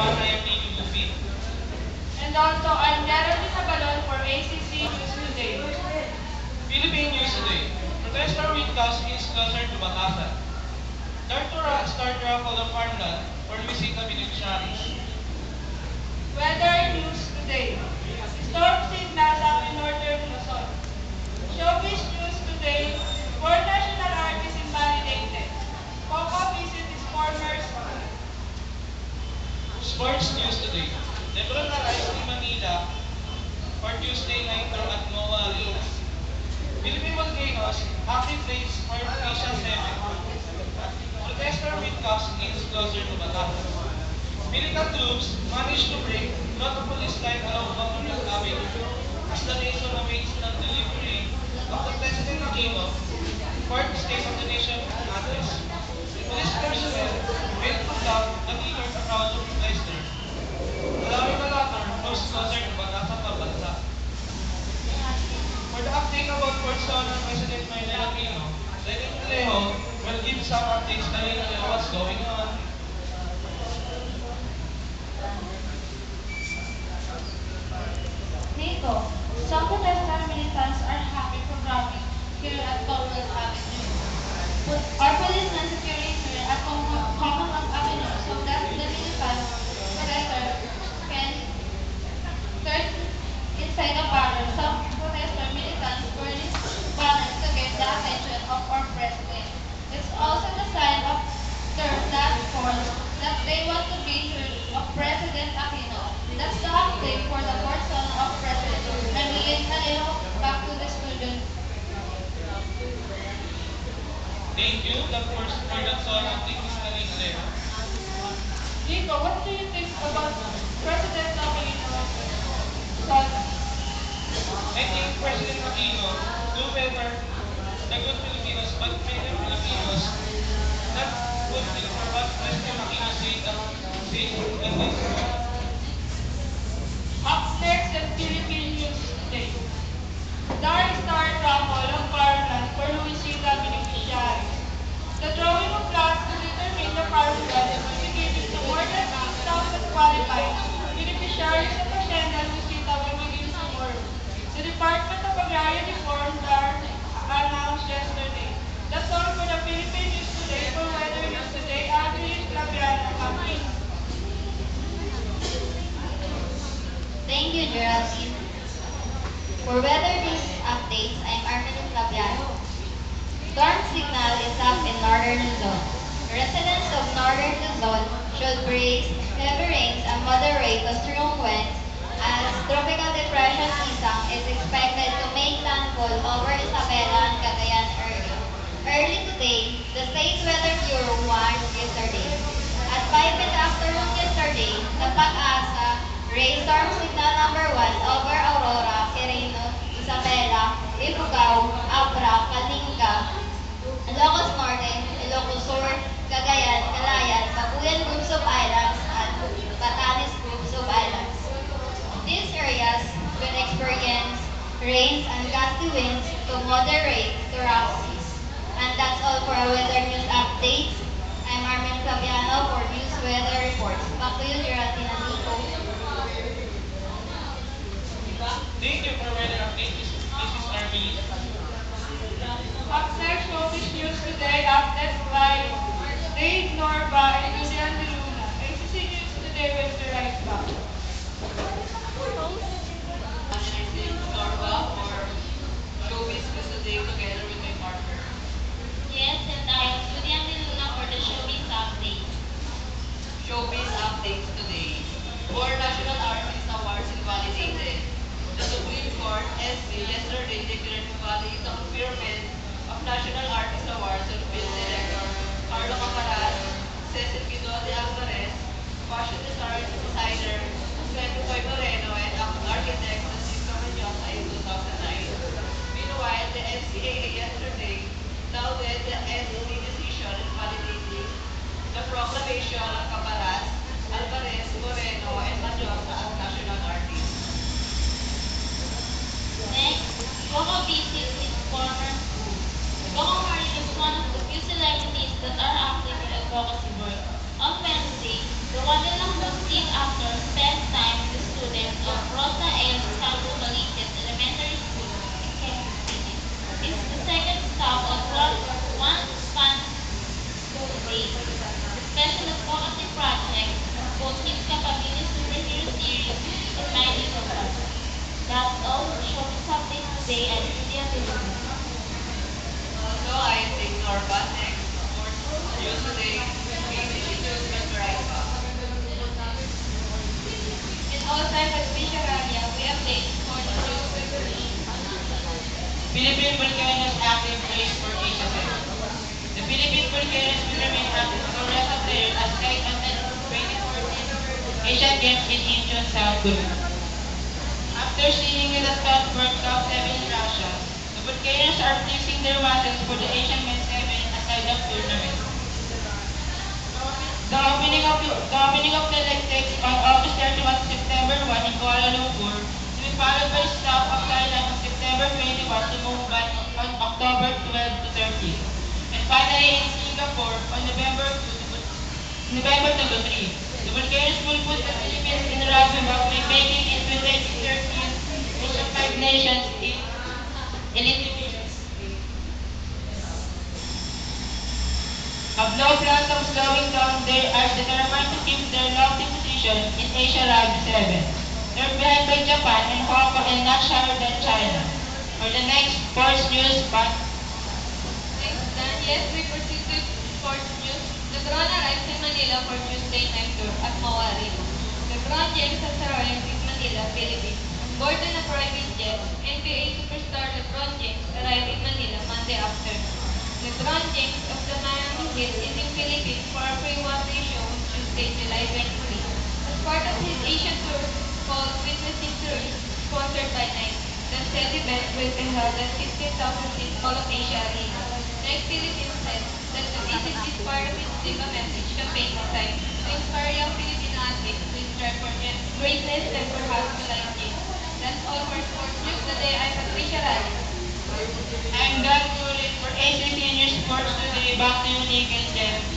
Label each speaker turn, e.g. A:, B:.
A: everyone. I am Nini Lupin.
B: And also, I'm Geraldine Nabalon for ACC News Today.
A: Philippine News Today. Protester witness is closer to Batasan. Tortura start raffle of farmland for Luisita beneficiaries.
B: Weather News Today. Storm signals up in northern Luzon. Showbiz News Today. Four national artists invalidated. Coco visit his former school.
A: Sports News Today. Lebron arrives in Manila for Tuesday night tour at MOA Arenas. Philippine Volcanoes active place for Asia 7. Protester with cups is closer to Batasan. Militant troops managed to break through the police line along Bambunas Avenue as the nation awaits the delivery of the President Aquino fourth State of the Nation address. Police personnel failed to block the leader of crowd of protesters, allowing the latter close closer to Batasan Pambansa. For the update about Port Sonor President Maynila Aquino, Lenny Trejo will give some updates na what's going on.
B: NATO. Some protester militants are happy programming here at Commonwealth Avenue. Our policemen securing here at Commonwealth Avenue so that the militant protester can turn inside the barrel. Some protester militants burning banners to get the attention of our president. It's also the sign of their last call that they want to be heard of President Aquino. That's the update for the fourth son of President. I'm Lynn Calero, back to the studio.
A: Thank you. The first for that song update is Lenny Trejo.
B: Nico, what do you think about President Aquino's son?
A: I think President Aquino do better the good Filipinos, but many Filipinos not good for what President Aquino say in this world.
B: Up next at Philippine News Today. Dark Star Raffle of farmland for Luisita beneficiaries. The drawing of plots to determine the farmland will be given to more than 6,000 qualified beneficiaries of Hacienda Luisita will begin tomorrow. The Department of Agrarian Reform announced yesterday. That's all for the Philippine News Today. For Weather News Today, Angelis Labiano Campaign.
C: Thank you, Geraldine. For weather news updates, I'm Armelin Labiano. Storm signal is up in northern Luzon. Residents of northern Luzon should brace heavy rains and moderate to strong winds as Tropical Depression Isang is expected to make landfall over Isabela and Cagayan area. Early today, the State Weather Bureau warned yesterday. At 5 in the afternoon yesterday, the Pag-asa raised storm signal number 1 over Aurora, Quirino, Isabela, Ifugao, Abra, Kalinga, Ilocos Norte, Ilocos Sur, Cagayan, Calayan, Babuyan groups of islands, and Batanes groups of islands. These areas will experience rains and gusty winds to moderate to rough seas. And that's all for our weather news updates. I'm Armin Claviano for News Weather Reports. Back to you, Geraldine and Nico.
A: Thank you for weather update. This is Army.
B: Up next, Showbiz News Today, updates by Dave Norba and Julian De Luna. ACC News Today will be right back.
D: Norba for Showbiz News Today together with my partner.
C: Yes, and I'm Julian De Luna for the Showbiz Update.
D: Showbiz updates today. Four national artist awards invalidated. The Supreme Court SC yesterday declared invalid the conferment of National Artist Awards on Film Director Carlo Caparaz, Cecil Quidol de Alvarez, fashion designer Pedro Coy Moreno, and architect Francisco Mendoza in 2009. Meanwhile, the NCAA yesterday lauded the SC decision invalidating the proclamation of Caparaz, Alvarez, Moreno, and Mendoza as national artists.
C: Next, Coco visits his former school. Coco Marie is one of the few celebrities that are active in advocacy work. On Wednesday, Day and India Philippines.
D: Also, I think Norba next sports news today will be issued by Verizon.
C: And also I'm Patricia Rabia. We update sports news quickly.
A: Philippine Volcanoes active race for Asia Cup. The Philippine Volcanoes will remain active for the rest of the year as late as the 2014 Asian Games in Incheon, South Korea. After seeing in the South World Cup 7 in Russia, the Volcanoes are flexing their muscles for the Asian Men's 7 aside of tournament. The opening of the leg takes on August 31 to September 1 in Kuala Lumpur, to be followed by South of Thailand on September 21 to Mumbai on October 12 to 13. And finally in Singapore on November 2 to 3. The Volcanoes will put the Philippines in the rugby by making it to the 13th Asian 5 Nations in elite divisions. Have no plans of slowing down, they are determined to keep their lofty position in Asia Rugby 7. They're behind by Japan and Hong Kong and not shyer than China. For the next sports news, but
C: Thanks, Dan. Yes, we proceed with sports news. LeBron arrives in Manila for Tuesday night tour at MOA Arena. LeBron James has arrived in Manila, Philippines. On board on a private jet, NBA superstar LeBron James arrived in Manila Monday afternoon. LeBron James of the Miami Heat is in Philippines for a free one-day show on Tuesday, July 23. As part of his Asian tour called Witnessing Tours, sponsored by Nike. The said event will be held at 16,000 seat Mall of Asia Arena. Nike Philippines said that the visit is part of its Live a Message campaign designed to inspire young Filipino athletes to strive for greatness and perhaps to like it. That's all for sports news today. I'm Patricia Rally.
A: I'm done for ACC News Sports today. Back to you, Nick and Jeff.